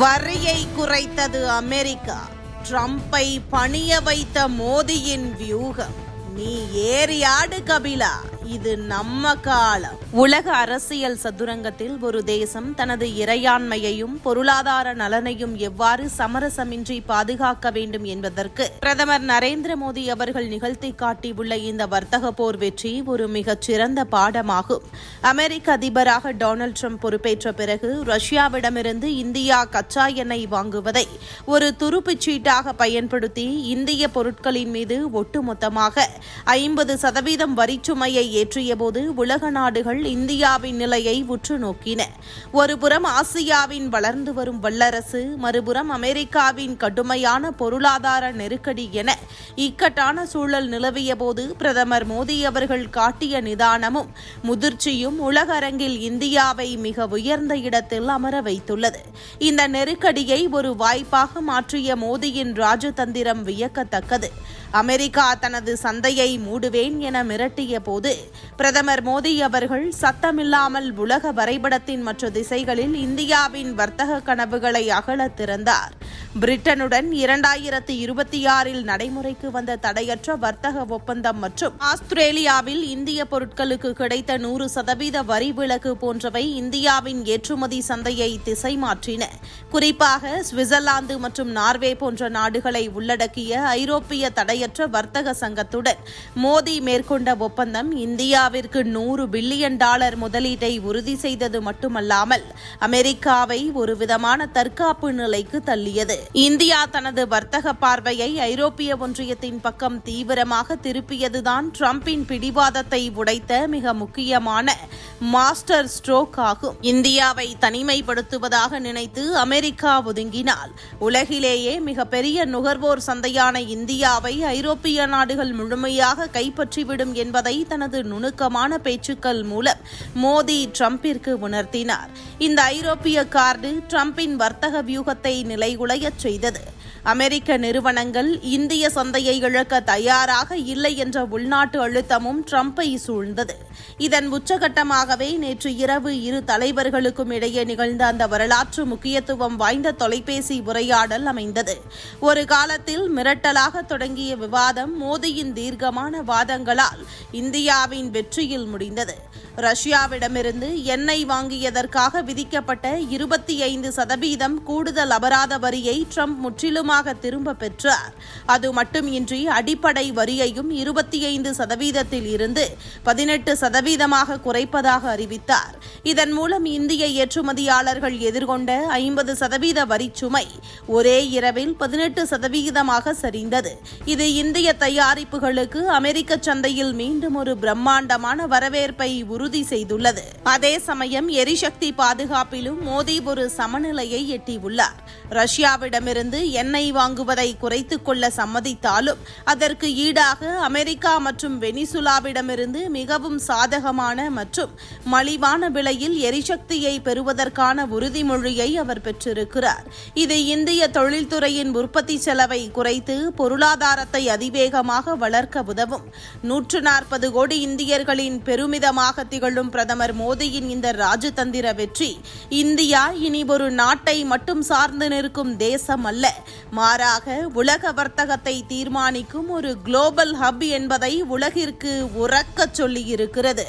வரியை குறைத்தது அமெரிக்கா. ட்ரம்பை பணிய வைத்த மோடியின் வியூகம். நீ ஏறியாடு கபிலா, இது நம்ம காலம். உலக அரசியல் சதுரங்கத்தில் ஒரு தேசம் தனது இறையாண்மையையும் பொருளாதார நலனையும் எவ்வாறு சமரசமின்றி பாதுகாக்க வேண்டும் என்பதற்கு பிரதமர் நரேந்திர மோடி அவர்கள் நிகழ்த்தி காட்டியுள்ள இந்த வர்த்தக போர் வெற்றி ஒரு மிகச் சிறந்த பாடமாகும். அமெரிக்க அதிபராக டொனால்டு ட்ரம்ப் பொறுப்பேற்ற பிறகு ரஷ்யாவிடமிருந்து இந்தியா கச்சா எண்ணெய் வாங்குவதை ஒரு துருப்புச் சீட்டாக பயன்படுத்தி இந்திய பொருட்களின் மீது ஒட்டுமொத்தமாக 50% வரிச்சுமையை ஏற்றியபோது உலக நாடுகள் இந்தியாவின் நிலையை உற்று நோக்கின. ஒருபுறம் ஆசியாவின் வளர்ந்து வரும் வல்லரசு, மறுபுறம் அமெரிக்காவின் கடுமையான பொருளாதார நெருக்கடி என இக்கட்டான சூழல் நிலவிய போது பிரதமர் மோடி அவர்கள் காட்டிய நிதானமும் முதிர்ச்சியும் உலக அரங்கில் இந்தியாவை மிக உயர்ந்த இடத்தில் அமர வைத்துள்ளது. இந்த நெருக்கடியை ஒரு வாய்ப்பாக மாற்றிய மோடியின் ராஜதந்திரம் வியக்கத்தக்கது. அமெரிக்கா தனது சந்தையை மூடுவேன் என மிரட்டிய போது பிரதமர் மோடி அவர்கள் சத்தமில்லாமல் உலக வரைபடத்தின் மற்ற திசைகளில் இந்தியாவின் வர்த்தக கனவுகளை அகலத் திறந்தார். பிரிட்டனுடன் 2026 நடைமுறைக்கு வந்த தடையற்ற வர்த்தக ஒப்பந்தம் மற்றும் ஆஸ்திரேலியாவில் இந்திய பொருட்களுக்கு கிடைத்த 100% வரி விலக்கு போன்றவை இந்தியாவின் ஏற்றுமதி சந்தையை திசை மாற்றின. குறிப்பாக சுவிட்சர்லாந்து மற்றும் நார்வே போன்ற நாடுகளை உள்ளடக்கிய ஐரோப்பிய தடையற்ற வர்த்தக சங்கத்துடன் மோடி மேற்கொண்ட ஒப்பந்தம் இந்தியாவிற்கு $100 பில்லியன் முதலீட்டை உறுதி செய்தது மட்டுமல்லாமல் அமெரிக்காவை ஒரு விதமான தற்காப்பு நிலைக்கு தள்ளியது. இந்தியா தனது வர்த்தக பார்வையை ஐரோப்பிய ஒன்றியத்தின் பக்கம் தீவிரமாக திருப்பியதுதான் ட்ரம்பின் பிடிவாதத்தை உடைத்த மிக முக்கியமான மாஸ்டர் ஸ்ட்ரோக் ஆகும். இந்தியாவை தனிமைப்படுத்துவதாக நினைத்து அமெரிக்கா ஒதுங்கினால் உலகிலேயே மிகப்பெரிய நுகர்வோர் சந்தையான இந்தியாவை ஐரோப்பிய நாடுகள் முழுமையாக கைப்பற்றிவிடும் என்பதை தனது நுணுக்கமான பேச்சுக்கள் மூலம் மோடி ட்ரம்பிற்கு உணர்த்தினார். இந்த ஐரோப்பிய கார்டு ட்ரம்பின் வர்த்தக வியூகத்தை நிலைகுலையச் செய்தது. அமெரிக்க நிறுவனங்கள் இந்திய சந்தையை இழக்க தயாராக இல்லை என்ற உள்நாட்டு அழுத்தமும் ட்ரம்பை சூழ்ந்தது. இதன் உச்சகட்டமாகவே நேற்று இரவு இரு தலைவர்களுக்கும் இடையே நிகழ்ந்த அந்த வரலாற்று முக்கியத்துவம் வாய்ந்த தொலைபேசி உரையாடல் அமைந்தது. ஒரு காலத்தில் மிரட்டலாக தொடங்கிய விவாதம் மோடியின் தீர்க்கமான வாதங்களால் இந்தியாவின் வெற்றியில் முடிந்தது. ரஷ்யாவிடமிருந்து எண்ணெய் வாங்கியதற்காக விதிக்கப்பட்ட 25% கூடுதல் அபராத வரியை ட்ரம்ப் முற்றிலுமாக திரும்ப பெற்றார். அது மட்டுமின்றி அடிப்படை வரியையும் 25% இருந்து 18% குறைப்பதாக அறிவித்தார். இதன் மூலம் இந்திய ஏற்றுமதியாளர்கள் எதிர்கொண்ட 50% வரிச்சுமை ஒரே இரவில் 18% சரிந்தது. இது இந்திய தயாரிப்புகளுக்கு அமெரிக்க சந்தையில் மீண்டும் ஒரு பிரம்மாண்டமான வரவேற்பை உறுதி செய்துள்ளது. அதே சமயம் எரிசக்தி பாதுகாப்பிலும் மோடி ஒரு சமநிலையை எட்டியுள்ளார். ரஷ்யாவிடமிருந்து எண்ணெய் வாங்குவதை குறைத்துக் கொள்ள சம்மதித்தாலும் அதற்கு ஈடாக அமெரிக்கா மற்றும் வெனிசுலாவிடமிருந்து மிகவும் சாதகமான மற்றும் மலிவான விலையில் எரிசக்தியை பெறுவதற்கான உறுதிமொழியை அவர் பெற்றிருக்கிறார். இது இந்திய தொழில்துறையின் உற்பத்தி செலவை குறைத்து பொருளாதாரத்தை அதிவேகமாக வளர்க்க உதவும். 140 கோடி இந்தியர்களின் பெருமிதமாக திகழும் பிரதமர் மோடியின் இந்த ராஜதந்திர வெற்றி இந்தியா இனி ஒரு நாட்டை மட்டும் சார்ந்து நிற்கும் தேசம் அல்ல, மாறாக உலக வர்த்தகத்தை தீர்மானிக்கும் ஒரு குளோபல் ஹப் என்பதை உலகிற்கு உரக்கச் சொல்லியிருக்கிறது.